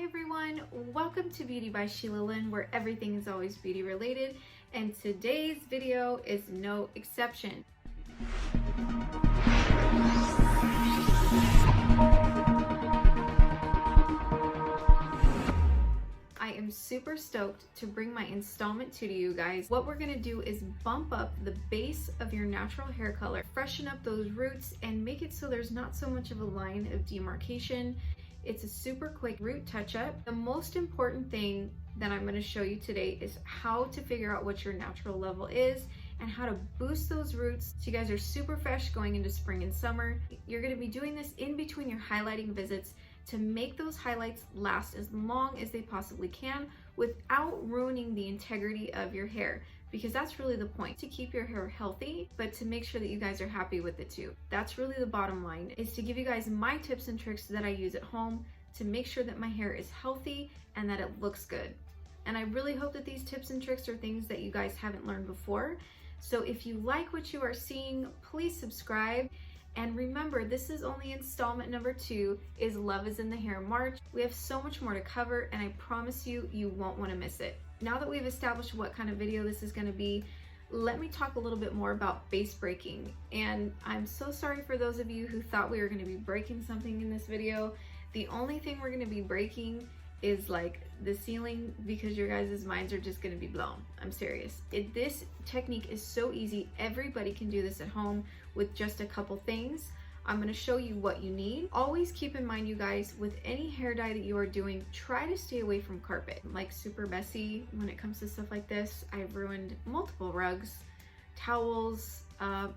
everyone, welcome to Beauty by Sheila Lynn, where everything is always beauty related, and today's video is no exception. I am super stoked to bring my installment 2 to you guys. What we're gonna do is bump up the base of your natural hair color, freshen up those roots, and make it so there's not so much of a line of demarcation. It's a super quick root touch-up. The most important thing that I'm going to show you today is how to figure out what your natural level is and how to boost those roots so you guys are super fresh going into spring and summer. You're going to be doing this in between your highlighting visits to make those highlights last as long as they possibly can without ruining the integrity of your hair. Because that's really the point, to keep your hair healthy, but to make sure that you guys are happy with it too. That's really the bottom line, is to give you guys my tips and tricks that I use at home to make sure that my hair is healthy and that it looks good. And I really hope that these tips and tricks are things that you guys haven't learned before. So if you like what you are seeing, please subscribe. And remember, this is only installment number 2, is Love is in the Hair March. We have so much more to cover, and I promise you, you won't want to miss it. Now that we've established what kind of video this is going to be, let me talk a little bit more about base breaking. And I'm so sorry for those of you who thought we were going to be breaking something in this video. The only thing we're going to be breaking is like the ceiling, because your guys' minds are just going to be blown. I'm serious. This technique is so easy. Everybody can do this at home with just a couple things. I'm going to show you what you need. Always keep in mind, you guys, with any hair dye that you are doing, try to stay away from carpet. Like, super messy when it comes to stuff like this. I've ruined multiple rugs, towels,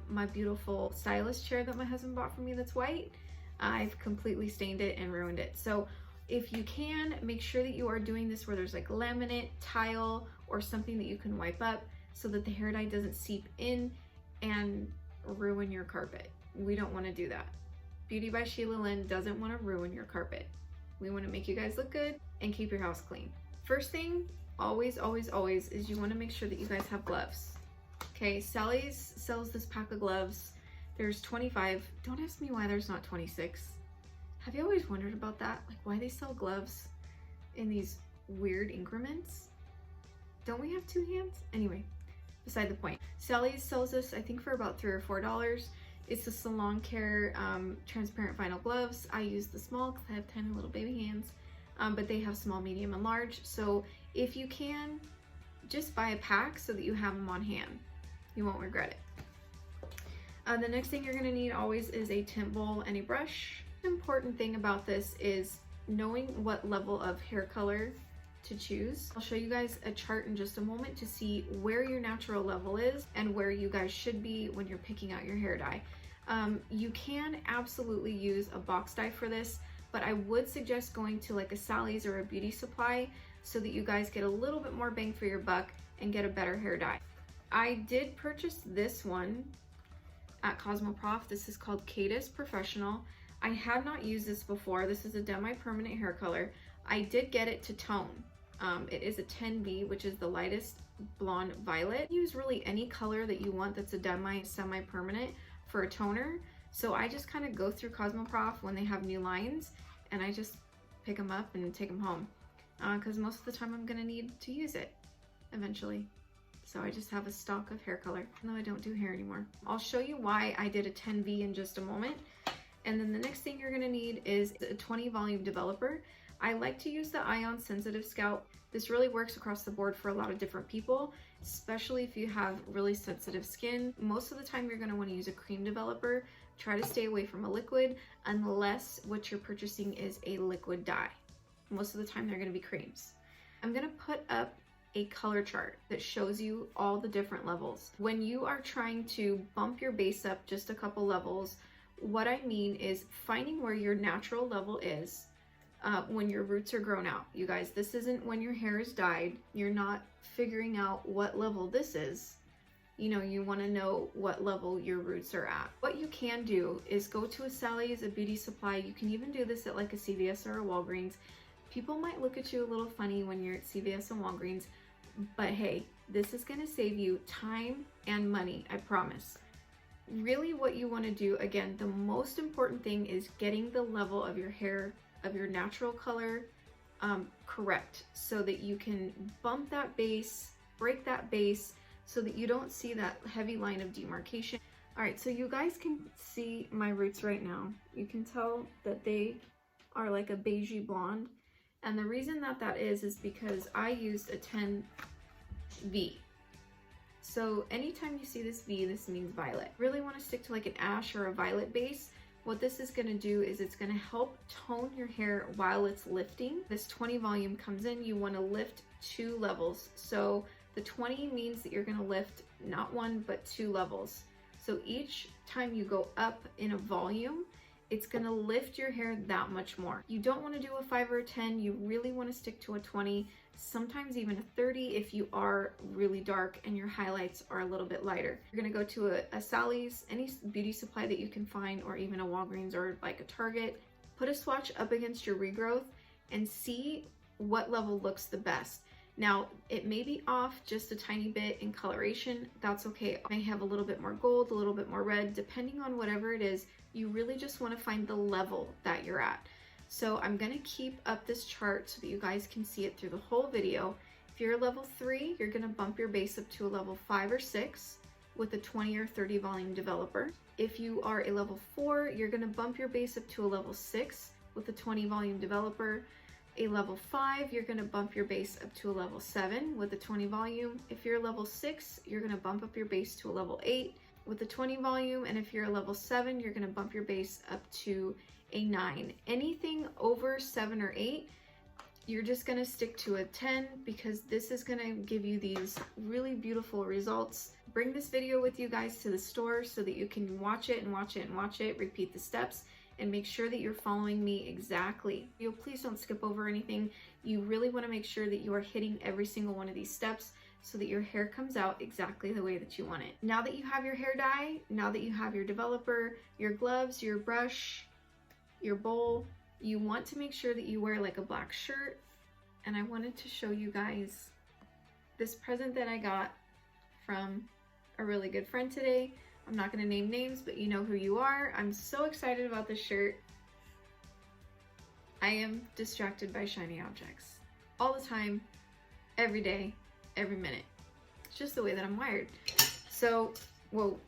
my beautiful stylist chair that my husband bought for me that's white. I've completely stained it and ruined it. So if you can, make sure that you are doing this where there's like laminate, tile, or something that you can wipe up so that the hair dye doesn't seep in and ruin your carpet. We don't want to do that. Beauty by Sheila Lynn doesn't want to ruin your carpet. We want to make you guys look good and keep your house clean. First thing, always, is you want to make sure that you guys have gloves. Okay, Sally's sells this pack of gloves. There's 25. Don't ask me why there's not 26. Have you always wondered about that? Like, why they sell gloves in these weird increments? Don't we have 2 hands? Anyway, beside the point. Sally's sells this, I think, for about $3 or $4. It's the salon care transparent vinyl gloves. I use the small because I have tiny little baby hands, but they have small, medium, and large. So if you can, just buy a pack so that you have them on hand. You won't regret it. The next thing you're gonna need always is a tint bowl and a brush. The important thing about this is knowing what level of hair color to choose. I'll show you guys a chart in just a moment to see where your natural level is and where you guys should be when you're picking out your hair dye. You can absolutely use a box dye for this, but I would suggest going to like a Sally's or a beauty supply so that you guys get a little bit more bang for your buck and get a better hair dye. I did purchase this one at Cosmoprof. This is called Cadis Professional. I had not used this before. This is a demi-permanent hair color. I did get it to tone. It is a 10B, which is the lightest blonde violet. Use really any color that you want that's a semi-permanent for a toner. So I just kind of go through Cosmoprof when they have new lines, and I just pick them up and take them home. Because most of the time I'm gonna need to use it eventually. So I just have a stock of hair color, even though I don't do hair anymore. I'll show you why I did a 10B in just a moment. And then the next thing you're gonna need is a 20 volume developer. I like to use the ion sensitive scalp. This really works across the board for a lot of different people, especially if you have really sensitive skin. Most of the time you're gonna wanna use a cream developer. Try to stay away from a liquid unless what you're purchasing is a liquid dye. Most of the time they're gonna be creams. I'm gonna put up a color chart that shows you all the different levels. When you are trying to bump your base up just a couple levels, what I mean is finding where your natural level is when your roots are grown out. You guys, this isn't when your hair is dyed. You're not figuring out what level this is. You know, you want to know what level your roots are at. What you can do is go to a Sally's, a beauty supply. You can even do this at like a CVS or a Walgreens. People might look at you a little funny when you're at CVS and Walgreens, but hey, this is going to save you time and money, I promise. Really what you want to do, again, the most important thing is getting the level of your hair, of your natural color, correct, so that you can bump that base, break that base, so that you don't see that heavy line of demarcation. All right, so you guys can see my roots right now. You can tell that they are like a beigey blonde. And the reason that that is because I used a 10V. So anytime you see this V, this means violet. Really want to stick to like an ash or a violet base. What this is going to do is it's going to help tone your hair while it's lifting. This 20 volume comes in, you want to lift 2 levels. So the 20 means that you're going to lift not 1, but 2 levels. So each time you go up in a volume, it's going to lift your hair that much more. You don't want to do a 5 or a 10. You really want to stick to a 20, sometimes even a 30 if you are really dark and your highlights are a little bit lighter. You're going to go to a Sally's, any beauty supply that you can find, or even a Walgreens or like a Target. Put a swatch up against your regrowth and see what level looks the best. Now, it may be off just a tiny bit in coloration. That's okay. I have a little bit more gold, a little bit more red, depending on whatever it is. You really just want to find the level that you're at. So I'm going to keep up this chart so that you guys can see it through the whole video. If you're a level 3, you're going to bump your base up to a level 5 or 6 with a 20 or 30 volume developer. If you are a level 4, you're going to bump your base up to a level 6 with a 20 volume developer. A level 5, you're going to bump your base up to a level 7 with a 20 volume. If you're a level 6, you're going to bump up your base to a level 8 with a 20 volume. And if you're a level 7, you're going to bump your base up to a 9. Anything over 7 or 8, you're just going to stick to a 10, because this is going to give you these really beautiful results. Bring this video with you guys to the store so that you can watch it and watch it and watch it, repeat the steps, and make sure that you're following me exactly. Please don't skip over anything. You really want to make sure that you are hitting every single one of these steps so that your hair comes out exactly the way that you want it. Now that you have your hair dye, now that you have your developer, your gloves, your brush, your bowl, you want to make sure that you wear like a black shirt. And I wanted to show you guys this present that I got from a really good friend today. I'm not going to name names, but you know who you are. I'm so excited about this shirt. I am distracted by shiny objects all the time, every day, every minute. It's just the way that I'm wired. So, whoa.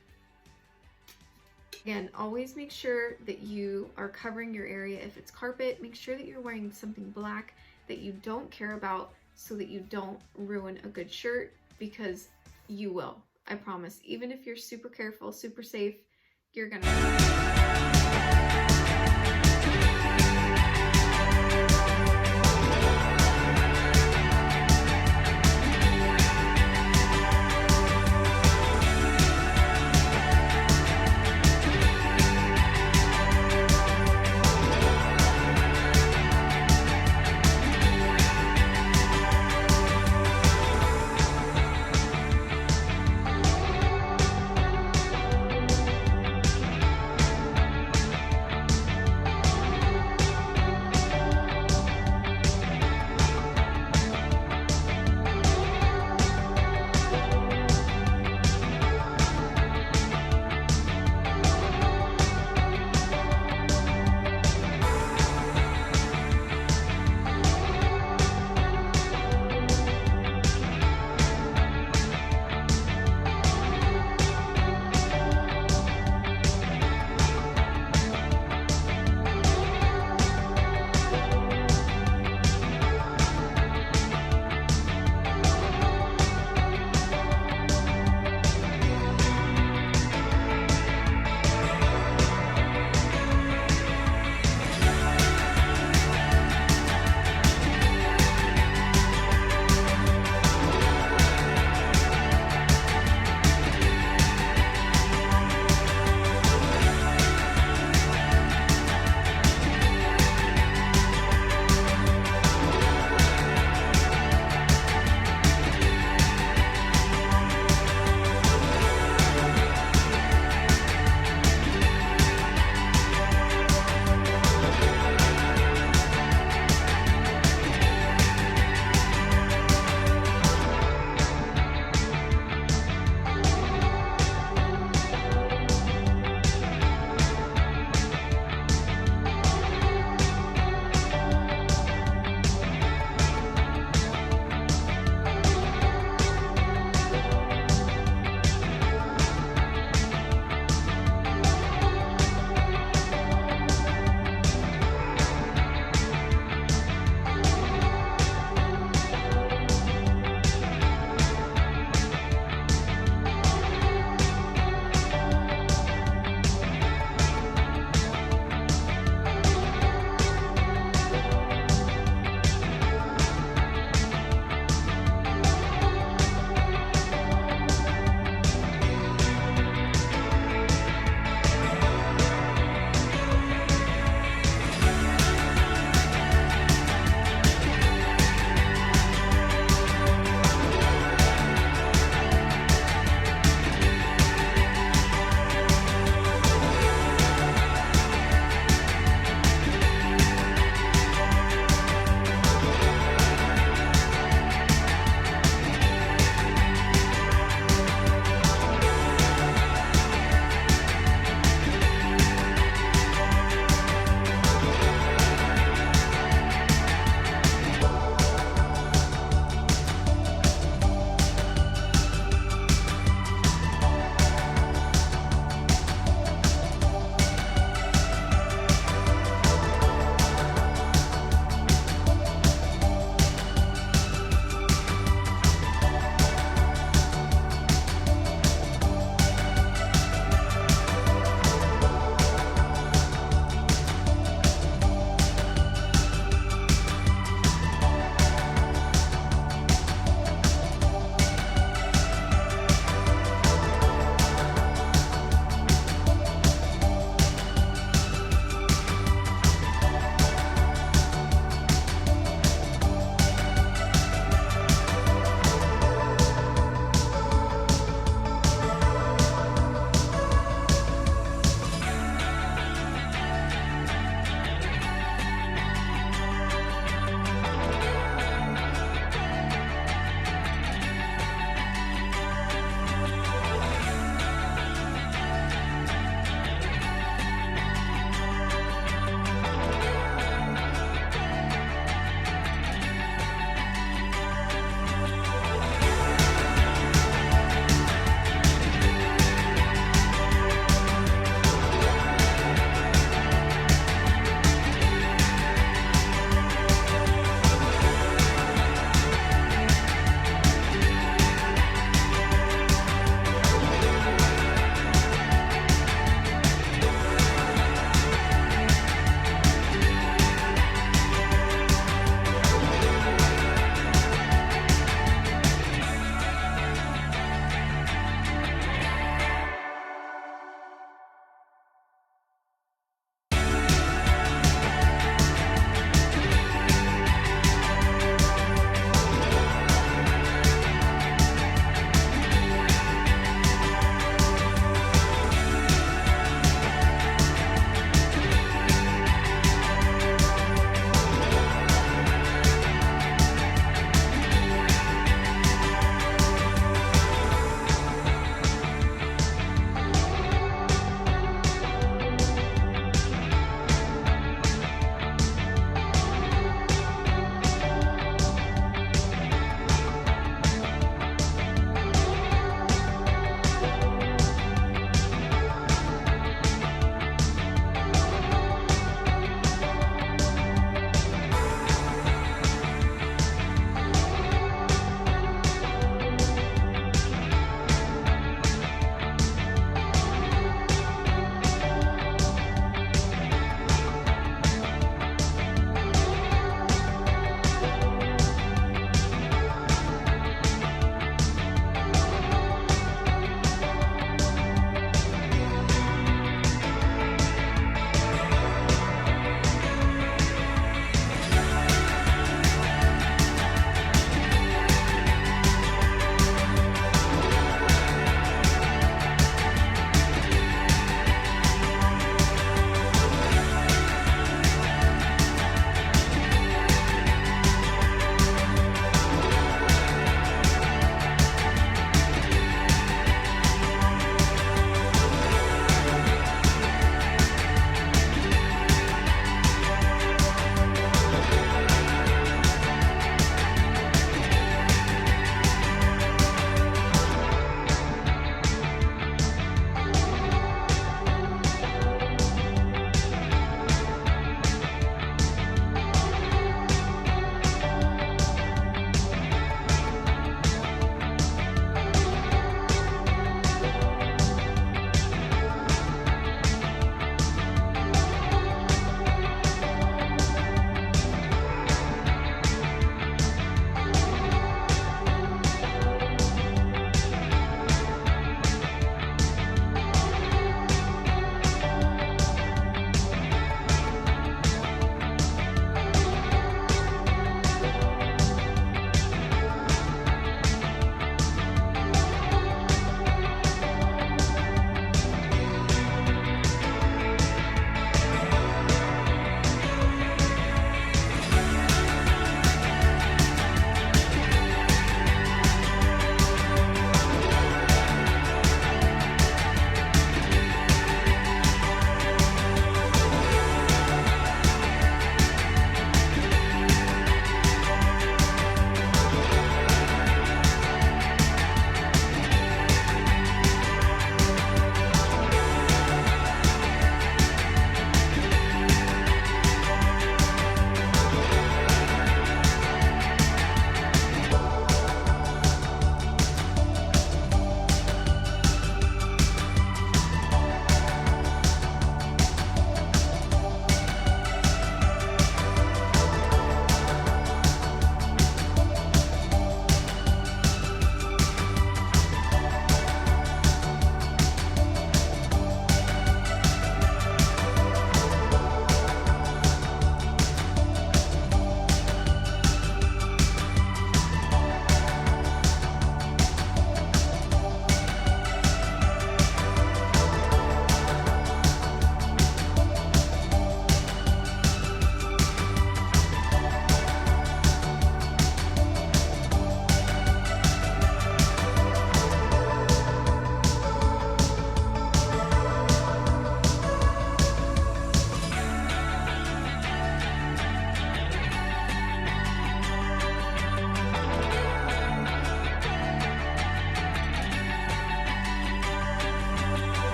Again, always make sure that you are covering your area. If it's carpet, make sure that you're wearing something black that you don't care about, so that you don't ruin a good shirt, because you will. I promise. Even if you're super careful, super safe, you're gonna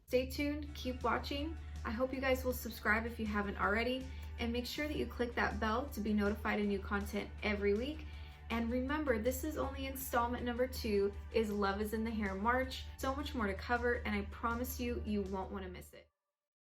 Stay tuned, keep watching. I hope you guys will subscribe if you haven't already, and make sure that you click that bell to be notified of new content every week. And remember, this is only installment number 2, is Love is in the Hair March. So much more to cover, and I promise you, you won't want to miss it.